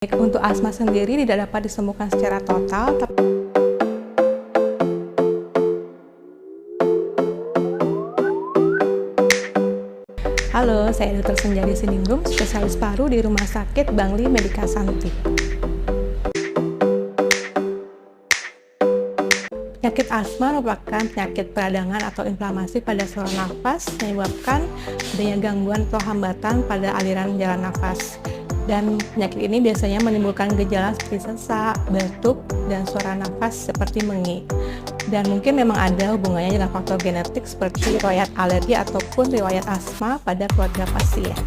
Untuk asma sendiri tidak dapat disembuhkan secara total, Halo, saya Dr. Senjadi Siningrum, spesialis paru di Rumah Sakit Bangli Medika Santi. Penyakit asma merupakan penyakit peradangan atau inflamasi pada saluran nafas menyebabkan adanya gangguan atau hambatan pada aliran jalan nafas. Dan penyakit ini biasanya menimbulkan gejala seperti sesak, batuk, dan suara nafas seperti mengik. Dan mungkin memang ada hubungannya dengan faktor genetik seperti riwayat alergi ataupun riwayat asma pada keluarga pasien.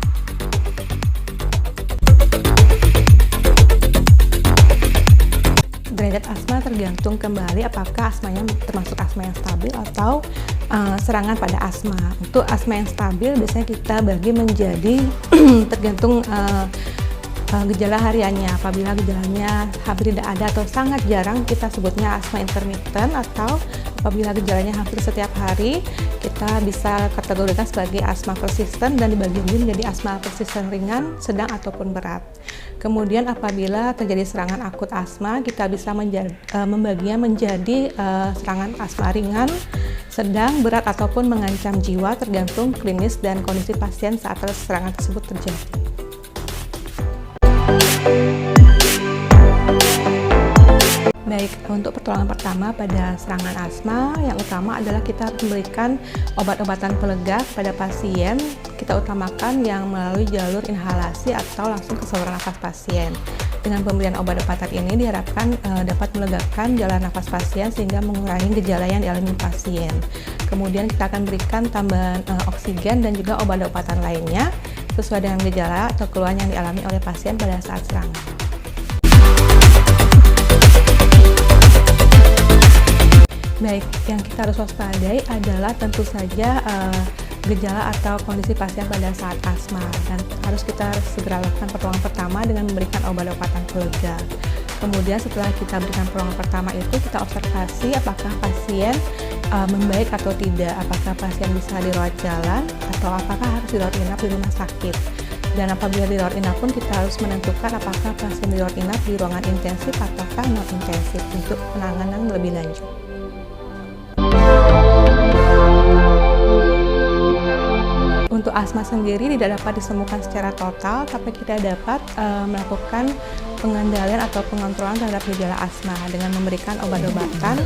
Derajat asma tergantung kembali apakah asmanya termasuk asma yang stabil atau serangan pada asma. Untuk asma yang stabil biasanya kita bagi menjadi tergantung gejala hariannya. Apabila gejalanya hampir tidak ada atau sangat jarang, kita sebutnya asma intermittent, atau apabila gejalanya hampir setiap hari, kita bisa kategorikan sebagai asma persisten dan dibagi menjadi asma persisten ringan, sedang ataupun berat. Kemudian apabila terjadi serangan akut asma, kita bisa membaginya menjadi serangan asma ringan, sedang, berat, ataupun mengancam jiwa tergantung klinis dan kondisi pasien saat serangan tersebut terjadi. Baik, untuk pertolongan pertama pada serangan asma, yang utama adalah kita memberikan obat-obatan pelegah pada pasien. Kita utamakan yang melalui jalur inhalasi atau langsung ke saluran nafas pasien. Dengan pemberian obat-obatan ini diharapkan dapat melegakan jalan nafas pasien sehingga mengurangi gejala yang dialami pasien. Kemudian kita akan berikan tambahan oksigen dan juga obat-obatan lainnya sesuai dengan gejala atau keluhan yang dialami oleh pasien pada saat serangan. Baik, yang kita harus waspadai adalah tentu saja gejala atau kondisi pasien pada saat asma, dan harus kita segera lakukan pertolongan pertama dengan memberikan obat-obatan pelegah. Kemudian setelah kita berikan pertolongan pertama itu, kita observasi apakah pasien membaik atau tidak, apakah pasien bisa dirawat jalan atau apakah harus dirawat inap di rumah sakit. Dan apabila dirawat inap pun kita harus menentukan apakah pasien dirawat inap di ruangan intensif ataukah non intensif untuk penanganan lebih lanjut. Untuk asma sendiri tidak dapat disembuhkan secara total, tapi kita dapat melakukan pengendalian atau pengontrolan terhadap gejala asma dengan memberikan obat-obatan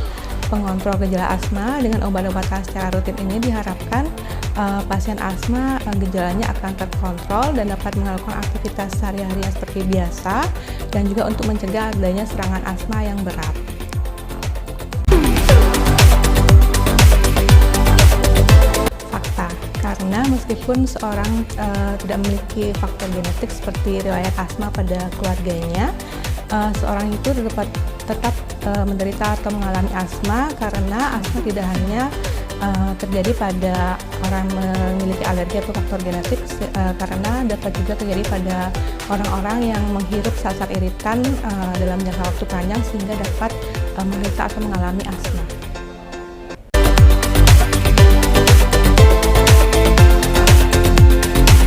pengontrol gejala asma. Dengan obat-obatan secara rutin ini diharapkan pasien asma gejalanya akan terkontrol dan dapat melakukan aktivitas sehari-hari seperti biasa, dan juga untuk mencegah adanya serangan asma yang berat. Karena meskipun seorang tidak memiliki faktor genetik seperti riwayat asma pada keluarganya, seorang itu tetap menderita atau mengalami asma, karena asma tidak hanya terjadi pada orang memiliki alergi atau faktor genetik, karena dapat juga terjadi pada orang-orang yang menghirup zat-zat iritan dalam jangka waktu panjang sehingga dapat menderita atau mengalami asma.